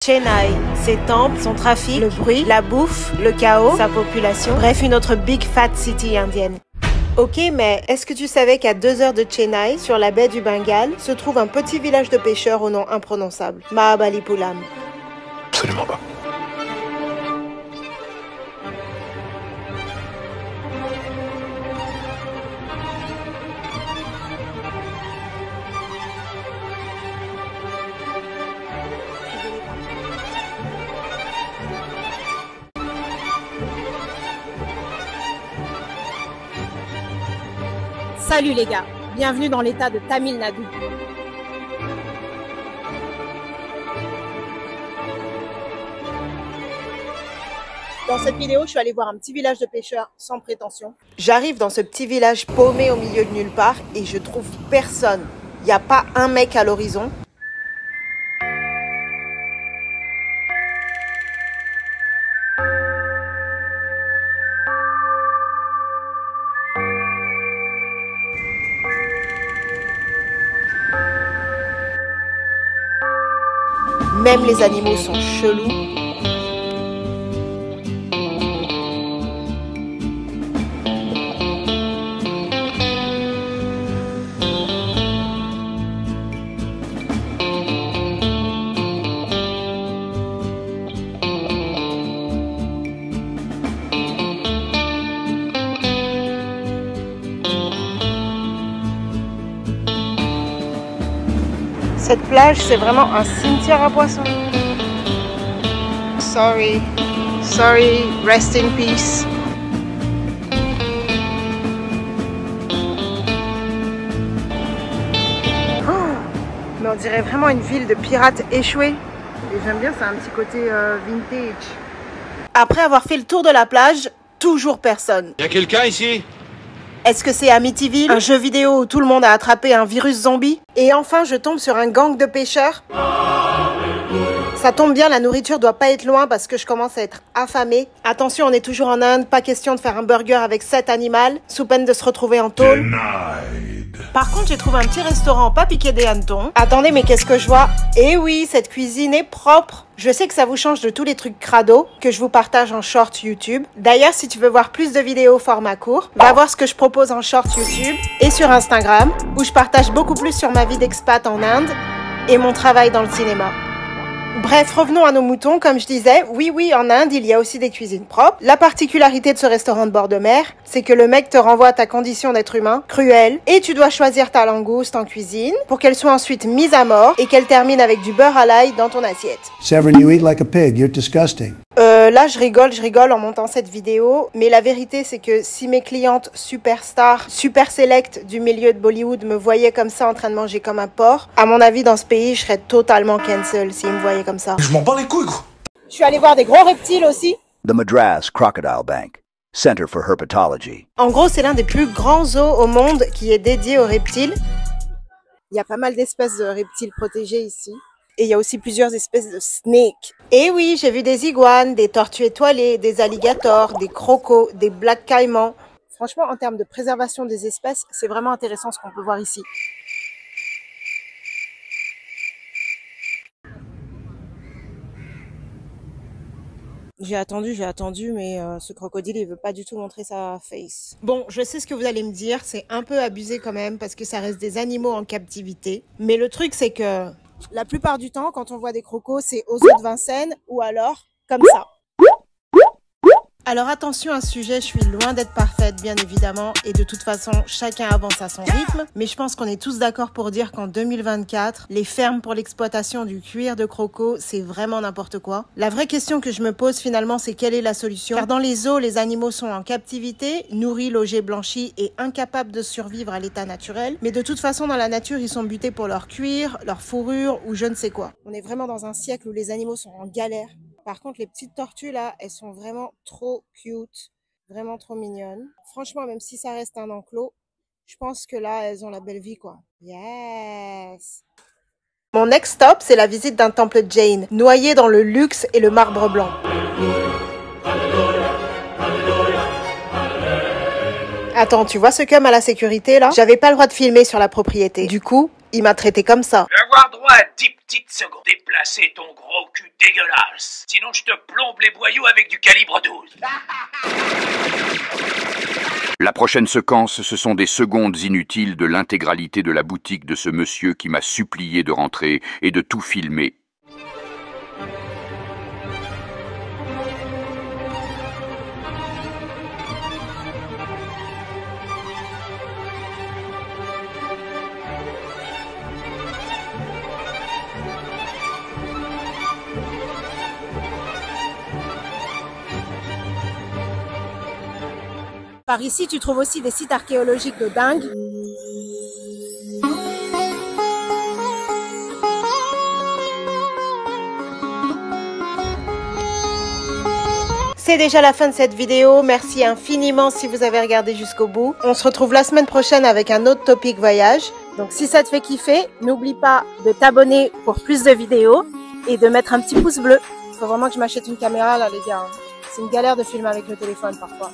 Chennai, ses temples, son trafic, le bruit, la bouffe, le chaos, sa population, bref une autre big fat city indienne. Ok, mais est-ce que tu savais qu'à 2 heures de Chennai, sur la baie du Bengale, se trouve un petit village de pêcheurs au nom imprononçable, Mahabalipuram? Absolument pas. Salut les gars, bienvenue dans l'état de Tamil Nadu. Dans cette vidéo, je suis allée voir un petit village de pêcheurs sans prétention. J'arrive dans ce petit village paumé au milieu de nulle part et je trouve personne. Il n'y a pas un mec à l'horizon. Même les animaux sont chelous. Cette plage, c'est vraiment un cimetière à poissons. Sorry, rest in peace. Oh, mais on dirait vraiment une ville de pirates échoués. Et j'aime bien, c'est un petit côté vintage. Après avoir fait le tour de la plage, toujours personne. Y a quelqu'un ici? Est-ce que c'est Amityville, un jeu vidéo où tout le monde a attrapé un virus zombie? Et enfin, je tombe sur un gang de pêcheurs. Ça tombe bien, la nourriture doit pas être loin parce que je commence à être affamée. Attention, on est toujours en Inde, pas question de faire un burger avec 7 animaux, sous peine de se retrouver en tôle. Par contre, j'ai trouvé un petit restaurant pas piqué des hannetons. Attendez, mais qu'est-ce que je vois? Eh oui, cette cuisine est propre. Je sais que ça vous change de tous les trucs crado que je vous partage en short YouTube. D'ailleurs, si tu veux voir plus de vidéos format court, va voir ce que je propose en short YouTube et sur Instagram, où je partage beaucoup plus sur ma vie d'expat en Inde et mon travail dans le cinéma. Bref, revenons à nos moutons. Comme je disais, oui, en Inde, il y a aussi des cuisines propres. La particularité de ce restaurant de bord de mer, c'est que le mec te renvoie à ta condition d'être humain, cruel, et tu dois choisir ta langouste en cuisine pour qu'elle soit ensuite mise à mort et qu'elle termine avec du beurre à l'ail dans ton assiette. Severin, you eat like a pig. You're disgusting. Là, je rigole en montant cette vidéo, mais la vérité, c'est que si mes clientes superstars, super select du milieu de Bollywood me voyaient comme ça en train de manger comme un porc, à mon avis, dans ce pays, je serais totalement cancel s'ils me voyaient comme ça. Je m'en bats les couilles, quoi. Je suis allée voir des gros reptiles aussi. The Madras Crocodile Bank, Center for Herpetology. En gros, c'est l'un des plus grands zoos au monde qui est dédié aux reptiles. Il y a pas mal d'espèces de reptiles protégés ici. Et il y a aussi plusieurs espèces de snakes. Et oui, j'ai vu des iguanes, des tortues étoilées, des alligators, des crocos, des black caïmans. Franchement, en termes de préservation des espèces, c'est vraiment intéressant ce qu'on peut voir ici. J'ai attendu, mais ce crocodile, il veut pas du tout montrer sa face. Bon, je sais ce que vous allez me dire, c'est un peu abusé quand même, parce que ça reste des animaux en captivité. Mais le truc, c'est que la plupart du temps, quand on voit des crocos, c'est aux eaux de Vincennes, ou alors comme ça. Alors attention à ce sujet, je suis loin d'être parfaite, bien évidemment, et de toute façon, chacun avance à son rythme. Mais je pense qu'on est tous d'accord pour dire qu'en 2024, les fermes pour l'exploitation du cuir de croco, c'est vraiment n'importe quoi. La vraie question que je me pose finalement, c'est quelle est la solution? Car dans les zoos, les animaux sont en captivité, nourris, logés, blanchis et incapables de survivre à l'état naturel. Mais de toute façon, dans la nature, ils sont butés pour leur cuir, leur fourrure ou je ne sais quoi. On est vraiment dans un siècle où les animaux sont en galère. Par contre, les petites tortues, là, elles sont vraiment trop cute, vraiment trop mignonnes. Franchement, même si ça reste un enclos, je pense que là, elles ont la belle vie, quoi. Yes! Mon next stop, c'est la visite d'un temple Jain, noyé dans le luxe et le marbre blanc. Attends, tu vois ce cum à la sécurité, là? J'avais pas le droit de filmer sur la propriété. Du coup, il m'a traité comme ça. Je vais avoir droit à 10 petite seconde. Déplacer ton gros cul dégueulasse. Sinon je te plombe les boyaux avec du calibre 12. La prochaine séquence, ce sont des secondes inutiles de l'intégralité de la boutique de ce monsieur qui m'a supplié de rentrer et de tout filmer. Par ici, tu trouves aussi des sites archéologiques de dingue. C'est déjà la fin de cette vidéo. Merci infiniment si vous avez regardé jusqu'au bout. On se retrouve la semaine prochaine avec un autre topic voyage. Donc si ça te fait kiffer, n'oublie pas de t'abonner pour plus de vidéos et de mettre un petit pouce bleu. Il faut vraiment que je m'achète une caméra là les gars. C'est une galère de filmer avec le téléphone parfois.